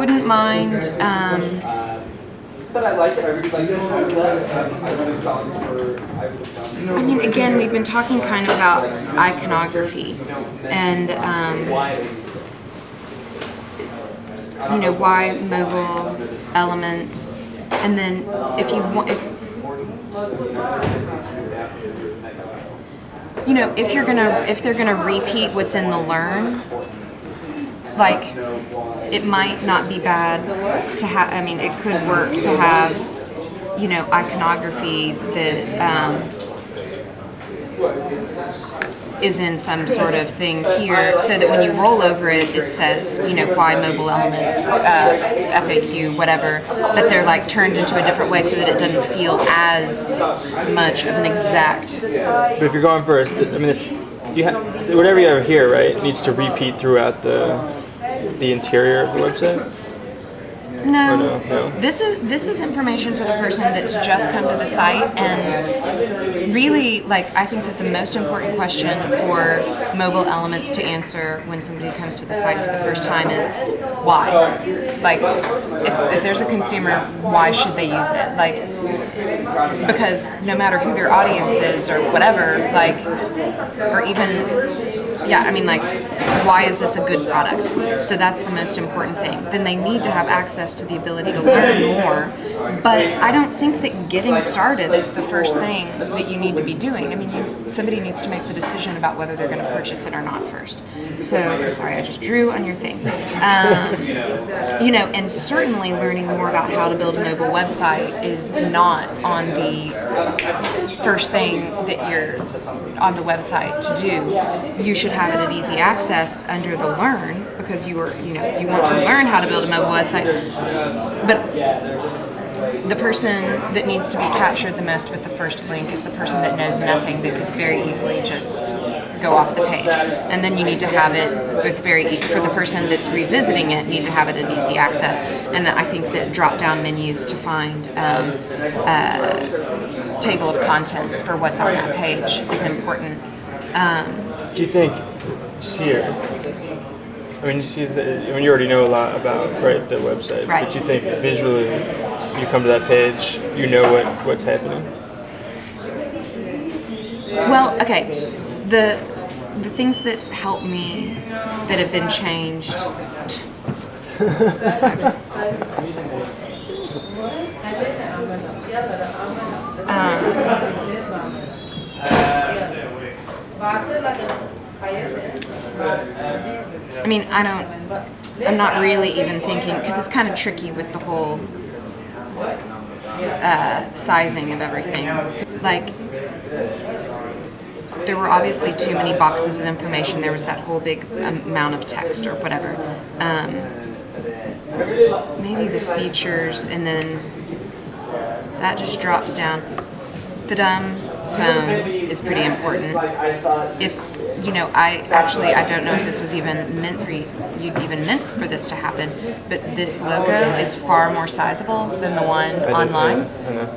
wouldn't mind. But I like it. I really like it. I mean, again, we've been talking kind of about iconography and, you know, why mobile elements, and then if you want, you know, if they're gonna repeat what's in the learn, like, it might not be bad to have, I mean, it could work to have, you know, iconography that is in some sort of thing here, so that when you roll over it, it says, you know, why mobile elements, FAQ, whatever, but they're like turned into a different way so that it doesn't feel as much of an exact. But if you're going for, I mean, this, you have whatever you have here, right? It needs to repeat throughout the interior of the website. No. No. This is information for the person that's just come to the site, and really, like, I think that the most important question for mobile elements to answer when somebody comes to the site for the first time is why. Like, if there's a consumer, why should they use it? Like, because no matter who their audience is or whatever, like, or even, yeah, I mean, like, why is this a good product? So that's the most important thing. Then they need to have access to the ability to learn more. But I don't think that getting started is the first thing that you need to be doing. I mean, somebody needs to make the decision about whether they're going to purchase it or not first. So, I'm sorry, I just drew on your thing. You know, and certainly learning more about how to build a mobile website is not on the first thing that you're on the website to do. You should have it at easy access under the learn, because you want to learn how to build a mobile website. But the person that needs to be captured the most with the first link is the person that knows nothing, that could very easily just go off the page. And then you need to have it for the person that's revisiting it, need to have it at easy access. And I think that drop-down menus to find table of contents for what's on that page is important. Do you think, here, I mean, you see, when you already know a lot about the website, right. But you think visually, you come to that page, you know what's happening? Well, okay, the things that help me that have been changed. I mean, I'm not really even thinking, because it's kind of tricky with the whole sizing of everything. Like, there were obviously too many boxes of information. There was that whole big amount of text or whatever. Maybe the features, and then that just drops down. The dumb phone is pretty important. If you know, I don't know if this was even meant for this to happen, but this logo is far more sizable than the one online.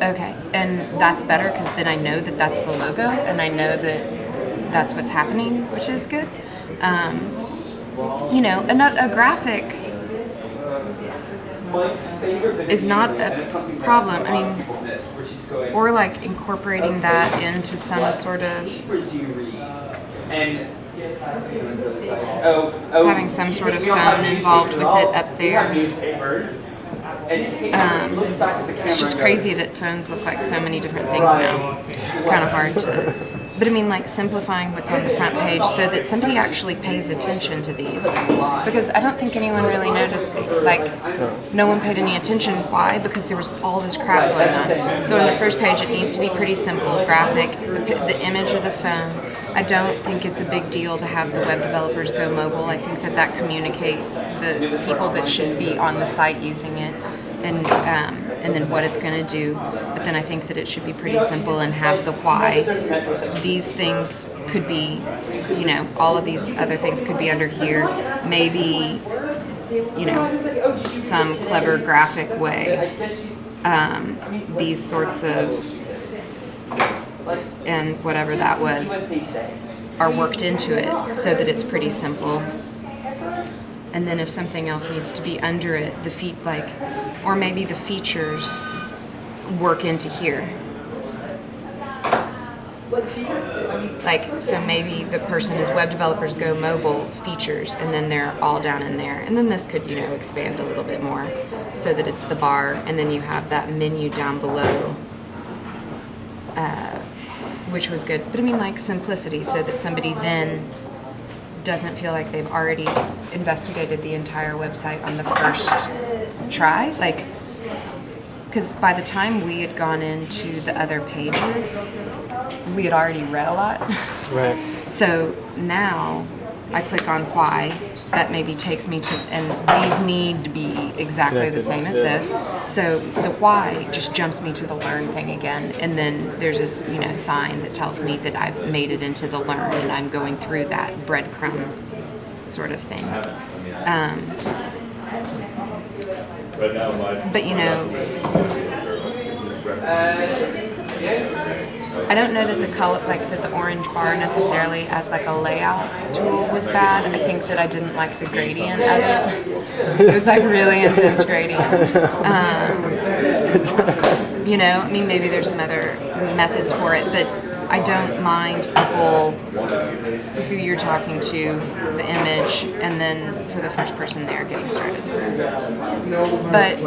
Okay, and that's better, because then I know that that's the logo, and I know that that's what's happening, which is good. You know, a graphic is not a problem. I mean, or like incorporating that into some sort of having some sort of phone involved with it up there. It's just crazy that phones look like so many different things now. It's kind of hard to, but I mean, like, simplifying what's on the front page so that somebody actually pays attention to these, because I don't think anyone really noticed, like, no one paid any attention. Why? Because there was all this crap going on. So on the first page, it needs to be pretty simple, graphic, the image of the phone. I don't think it's a big deal to have the web developers go mobile. I think that communicates the people that should be on the site using it, and then what it's going to do. But then I think that it should be pretty simple and have the why. These things could be, you know, all of these other things could be under here. Maybe, you know, some clever graphic way. These sorts of, and whatever that was, are worked into it so that it's pretty simple. and then if something else needs to be under it, or maybe the features work into here. Like, so maybe the person is web developers go mobile features, and then they're all down in there. And then this could, expand a little bit more so that it's the bar, and then you have that menu down below, which was good. But I mean, like, simplicity, so that somebody then doesn't feel like they've already investigated the entire website on the first try. Like, because by the time we had gone into the other pages, we had already read a lot. Right. So now I click on why. That maybe takes me to, and these need to be exactly the same as this. So the why just jumps me to the learn thing again. And then there's this, sign that tells me that I've made it into the learn and I'm going through that breadcrumb sort of thing. But I don't know that the color, that the orange bar necessarily as like a layout tool was bad. I think that I didn't like the gradient of it. It was like really intense gradient. I mean, maybe there's some other methods for it, but I don't mind the whole who you're talking to, the image, and then for the first person there getting started. But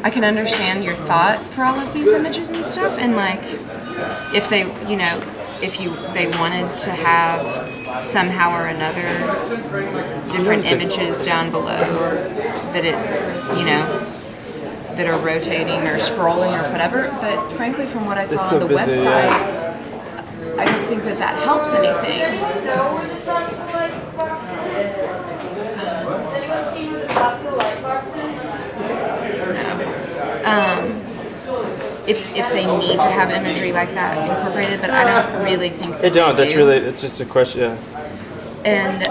I can understand your thought for all of these images and stuff, and like if they, they wanted to have somehow or another different images down below that it's, that are rotating or scrolling or whatever. But frankly, from what I saw on the website, I don't think that helps anything. If they need to have imagery like that incorporated, but I don't really think they don't. That's really, it's just a question. Yeah. And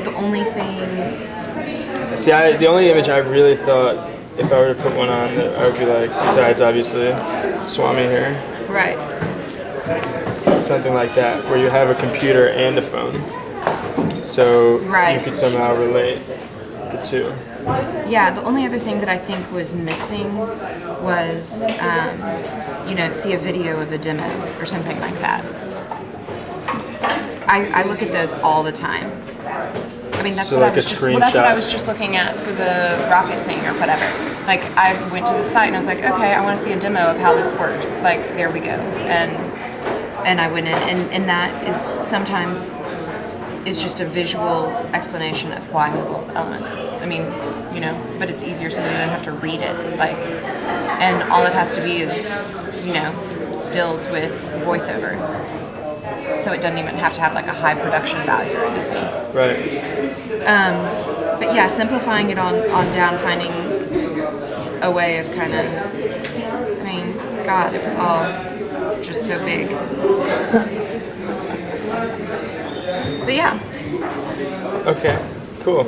the only thing. See, the only image I really thought, if I were to put one on, that I would be like, besides obviously Swami here, right? Something like that, where you have a computer and a phone, so you could somehow relate the two. Yeah, the only other thing that I think was missing was, see a video of a demo or something like that. I look at those all the time. I mean, that's so what like I was just. Well, that's what I was just looking at for the rocket thing or whatever. Like, I went to the site and I was like, okay, I want to see a demo of how this works. Like, there we go, and I went in, and that is sometimes is just a visual explanation of why mobile elements. I mean, but it's easier so that you don't have to read it. Like, and all it has to be is, stills with voiceover. So it doesn't even have to have like a high production value or anything. Right. But yeah, simplifying it on down, finding a way of kind of, I mean, God, it was all just so big. But yeah. Okay, cool.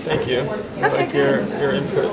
Thank you. I like your input.